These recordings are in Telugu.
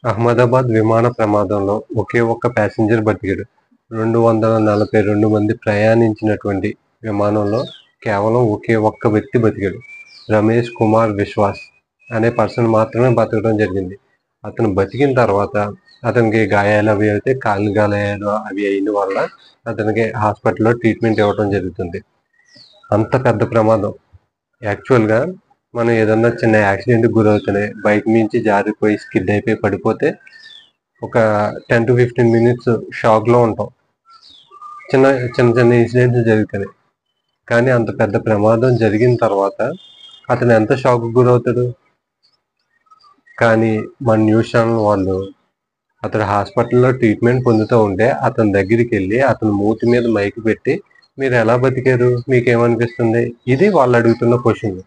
అహ్మదాబాద్ విమాన ప్రమాదంలో ఒకే ఒక్క ప్యాసింజర్ బతికాడు. 242 మంది ప్రయాణించినటువంటి విమానంలో కేవలం ఒకే ఒక్క వ్యక్తి బతికాడు. రమేష్ కుమార్ విశ్వాస్ అనే పర్సన్ మాత్రమే బతకడం జరిగింది. అతను బతికిన తర్వాత అతనికి గాయాలు అవి అయితే కాళ్ళు గాయాలు అవి అయిన వల్ల అతనికి హాస్పిటల్లో ట్రీట్మెంట్ ఇవ్వడం జరుగుతుంది. అంత పెద్ద ప్రమాదం. యాక్చువల్గా మనం ఏదన్నా చిన్న యాక్సిడెంట్కి గురవుతూనే బైక్ మించి జారిపోయి స్కిడ్ అయిపోయి పడిపోతే ఒక 10 to 15 మినిట్స్ షాక్లో ఉంటాం. చిన్న చిన్న చిన్న ఇన్సిడెంట్స్ జరుగుతాయి. కానీ అంత పెద్ద ప్రమాదం జరిగిన తర్వాత అతను ఎంత షాక్కి గురవుతాడు. కానీ మన న్యూస్ ఛానల్ వాళ్ళు అతను హాస్పిటల్లో ట్రీట్మెంట్ పొందుతూ ఉంటే అతని దగ్గరికి వెళ్ళి అతని మూతి మీద మైక్ పెట్టి మీరు ఎలా బతికారు, మీకేమనిపిస్తుంది, ఇది వాళ్ళు అడుగుతున్న క్వశ్చన్.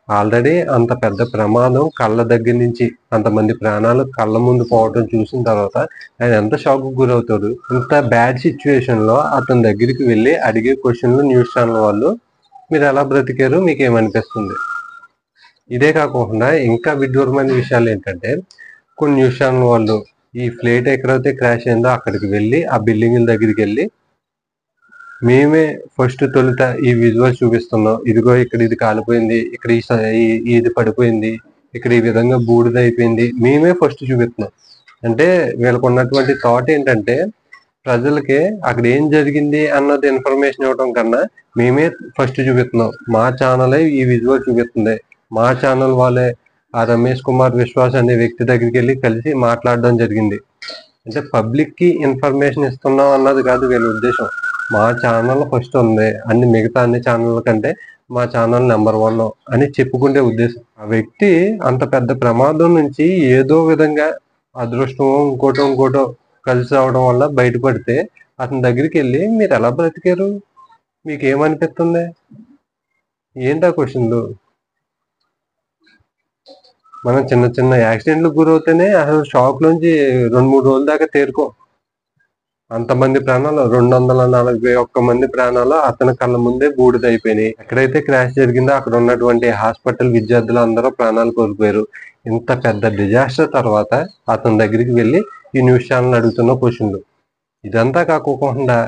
ఆల్రెడీ అంత పెద్ద ప్రమాదం కళ్ళ దగ్గర నుంచి అంతమంది ప్రాణాలు కళ్ళ ముందు పోవడం చూసిన తర్వాత ఆయన ఎంత షాక్ గురవుతాడు. ఇంత బ్యాడ్ సిచ్యువేషన్ లో అతని దగ్గరికి వెళ్ళి అడిగే క్వశ్చన్లు న్యూస్ ఛానల్ వాళ్ళు మీరు ఎలా బ్రతికారు, మీకేమనిపిస్తుంది. ఇదే కాకుండా ఇంకా విడ్డూరమైన విషయాలు ఏంటంటే కొన్ని న్యూస్ ఛానల్ వాళ్ళు ఈ ఫ్లైట్ ఎక్కడైతే క్రాష్ అయిందో అక్కడికి వెళ్ళి ఆ బిల్డింగ్ దగ్గరికి వెళ్ళి మేమే ఫస్ట్ తొలుత ఈ విజువల్ చూపిస్తున్నాం, ఇదిగో ఇక్కడ ఇది కాలిపోయింది, ఇక్కడ ఇది పడిపోయింది, ఇక్కడ ఈ విధంగా బూడిద అయిపోయింది, మేమే ఫస్ట్ చూపిస్తున్నాం. అంటే వీళ్ళకు ఉన్నటువంటి థాట్ ఏంటంటే ప్రజలకి అక్కడ ఏం జరిగింది అన్నది ఇన్ఫర్మేషన్ ఇవ్వడం కన్నా మేమే ఫస్ట్ చూపిస్తున్నాం, మా ఛానలే ఈ విజువల్ చూపిస్తుంది, మా ఛానల్ వాళ్ళే ఆ రమేష్ కుమార్ విశ్వాస్ అనే వ్యక్తి దగ్గరికి వెళ్ళి కలిసి మాట్లాడడం జరిగింది. అంటే పబ్లిక్ కి ఇన్ఫర్మేషన్ ఇస్తున్నాం అన్నది కాదు వీళ్ళ ఉద్దేశం. మా ఛానల్ ఫస్ట్ ఉంది, మిగతా అన్ని ఛానళ్ళ కంటే మా ఛానల్ నెంబర్ 1 అని చెప్పుకునే ఉద్దేశం. ఆ వ్యక్తి అంత పెద్ద ప్రమాదం నుంచి ఏదో విధంగా అదృష్టమో ఇంకోటో కలిసి అవడం వల్ల బయటపడితే అతని దగ్గరికి వెళ్ళి మీరు ఎలా బ్రతికారు, మీకు ఏమనిపిస్తుంది, ఏంటా క్వశ్చన్లు. మనం చిన్న చిన్న యాక్సిడెంట్లకు గురవుతేనే అసలు షాక్ నుంచి 2-3 రోజుల దాకా తేరుకో. అంతమంది ప్రాణాలు 241 మంది ప్రాణాలు అతని కళ్ళ ముందే బూడిదైపోయినాయి. ఎక్కడైతే క్రాష్ జరిగిందో అక్కడ ఉన్నటువంటి హాస్పిటల్ విద్యార్థులు అందరూ ప్రాణాలు కోల్పోయారు. ఇంత పెద్ద డిజాస్టర్ తర్వాత అతని దగ్గరికి వెళ్ళి ఈ న్యూస్ ఛానల్ అడుగుతున్న క్వశ్చన్లు. ఇదంతా కాకోకుండా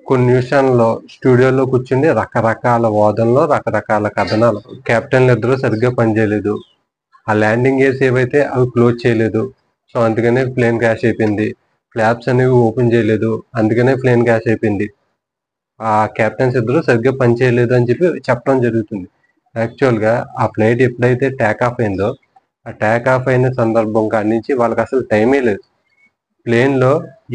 కొన్ని న్యూస్ ఛానల్లో స్టూడియోలో కూర్చుని రకరకాల వాదనలు, రకరకాల కథనాలు. కెప్టెన్లు ఇద్దరు సరిగ్గా పనిచేయలేదు, ఆ ల్యాండింగ్ గేర్స్ ఏవైతే అవి క్లోజ్ చేయలేదు, సో అందుకనే ప్లేన్ క్రాష్ అయిపోయింది. ఫ్లాప్స్ అనేవి ఓపెన్ చేయలేదు, అందుకనే ప్లేన్ క్రాష్ అయిపోయింది. ఆ కెప్టెన్స్ ఇద్దరు సరిగ్గా పని చేయలేదు అని చెప్పి చెప్పడం జరుగుతుంది. యాక్చువల్గా ఆ ఫ్లైట్ ఎప్పుడైతే టేక్ ఆఫ్ అయిందో ఆ టేక్ ఆఫ్ అయిన సందర్భం కాడి నుంచి వాళ్ళకి అసలు టైమే లేదు. ప్లేన్లో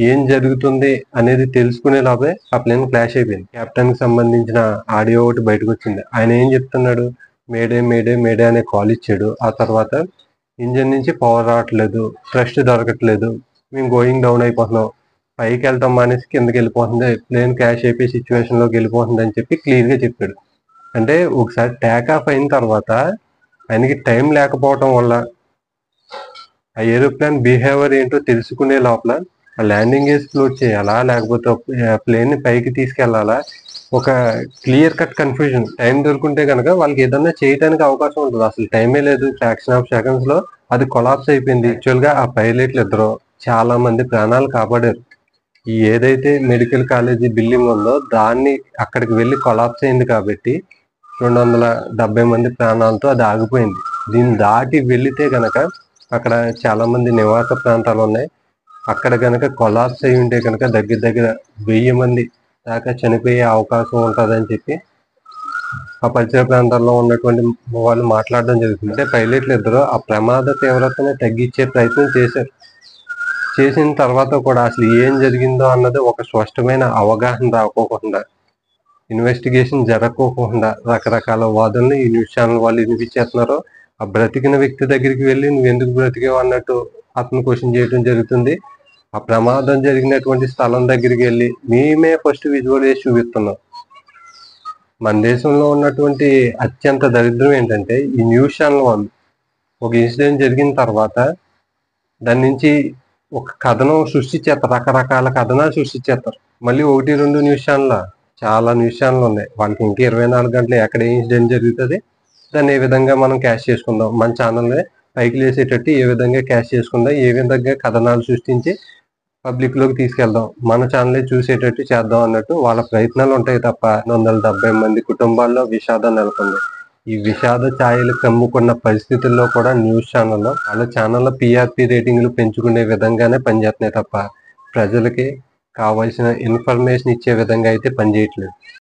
ఏం జరుగుతుంది అనేది తెలుసుకునే లోపే ఆ ప్లేన్ క్రాష్ అయిపోయింది. కెప్టెన్కి సంబంధించిన ఆడియో ఒకటి బయటకు వచ్చింది. ఆయన ఏం చెప్తున్నాడు, మేడే మేడే మేడే అనే కాల్ ఇచ్చాడు. ఆ తర్వాత ఇంజన్ నుంచి పవర్ రావట్లేదు, థ్రస్ట్ దొరకట్లేదు, మేము గోయింగ్ డౌన్ అయిపోతున్నాం, పైకి వెళ్తాం మానేసి కిందకి వెళ్ళిపోతుంది, ప్లేన్ క్రాష్ అయిపోయి సిచ్యువేషన్లోకి వెళ్ళిపోతుంది అని చెప్పి క్లియర్గా చెప్పాడు. అంటే ఒకసారి టేక్ ఆఫ్ అయిన తర్వాత ఆయనకి టైం లేకపోవటం వల్ల ఆ ఏరోప్లేన్ బిహేవియర్ ఏంటో తెలుసుకునే లోపల ఆ ల్యాండింగ్ గేర్స్ క్లోజ్ చేయాలా లేకపోతే ప్లేన్ని పైకి తీసుకెళ్లాలా, ఒక క్లియర్ కట్ కన్ఫ్యూజన్. టైం దొరుకుంటే కనుక వాళ్ళకి ఏదన్నా చేయడానికి అవకాశం ఉంటుంది. అసలు టైమే లేదు, ఫ్రాక్షన్ ఆఫ్ సెకండ్స్ లో అది కొలాప్స్ అయిపోయింది. యాక్చువల్ గా ఆ పైలట్లు ఇద్దరు చాలా మంది ప్రాణాలు కాపాడారు. ఈ ఏదైతే మెడికల్ కాలేజీ బిల్డింగ్ ఉందో దాన్ని అక్కడికి వెళ్ళి కొలాప్స్ అయింది కాబట్టి 270 మంది ప్రాణాలతో అది ఆగిపోయింది. దీన్ని దాటి వెళితే గనక అక్కడ చాలా మంది నివాస ప్రాంతాలు ఉన్నాయి, అక్కడ కనుక కొలాప్స్ అయి ఉంటే కనుక దగ్గర దగ్గర 1000 మంది దాకా చనిపోయే అవకాశం ఉంటుందని చెప్పి ఆ పరిసర ప్రాంతాల్లో ఉన్నటువంటి వాళ్ళు మాట్లాడడం జరుగుతుంది. అంటే పైలట్లు ఇద్దరు ఆ ప్రమాద తీవ్రతని తగ్గించే ప్రయత్నం చేశారు. చేసిన తర్వాత కూడా అసలు ఏం జరిగిందో అన్నది ఒక స్పష్టమైన అవగాహన రాకోకుండా, ఇన్వెస్టిగేషన్ జరగకోకుండా రకరకాల వాదనలు ఈ న్యూస్ ఛానల్ వాళ్ళు వినిపించేస్తున్నారు. ఆ బ్రతికిన వ్యక్తి దగ్గరికి వెళ్ళి నువ్వు ఎందుకు బ్రతికావు అన్నట్టు అతను క్వశ్చన్ చేయడం జరుగుతుంది. ఆ ప్రమాదం జరిగినటువంటి స్థలం దగ్గరికి వెళ్ళి మేమే ఫస్ట్ విజువల్ వేసి చూపిస్తున్నాం. మన దేశంలో ఉన్నటువంటి అత్యంత దరిద్రం ఏంటంటే ఈ న్యూస్ ఛానల్ వాళ్ళు ఒక ఇన్సిడెంట్ జరిగిన తర్వాత దాని నుంచి ఒక కథనం సృష్టించేస్తారు, రకరకాల కథనాలు సృష్టించేస్తారు. మళ్ళీ 1-2 న్యూస్ ఛానల్, చాలా న్యూస్ ఛానల్ ఉన్నాయి, వాళ్ళకి ఇంకా 24 గంటలు ఎక్కడ ఏ ఇన్సిడెంట్ జరుగుతుంది దాన్ని ఏ విధంగా మనం క్యాష్ చేసుకుందాం, మన ఛానల్ని పైకి లేసేటట్టు ఏ విధంగా క్యాష్ చేసుకుందాం, ఏ విధంగా కథనాలు సృష్టించి పబ్లిక్ లోకి తీసుకెళ్దాం, మన ఛానలే చూసేటట్టు చేద్దాం అన్నట్టు వాళ్ళ ప్రయత్నాలు ఉంటాయి తప్ప 170 మంది కుటుంబాల్లో విషాదం నెలకొంది. ఈ విషాద ఛాయలు కమ్ముకున్న పరిస్థితుల్లో కూడా న్యూస్ ఛానల్లో వాళ్ళ ఛానల్లో PRP రేటింగ్లు పెంచుకునే విధంగానే పనిచేస్తున్నాయి తప్ప ప్రజలకి కావాల్సిన ఇన్ఫర్మేషన్ ఇచ్చే విధంగా అయితే పనిచేయట్లేదు.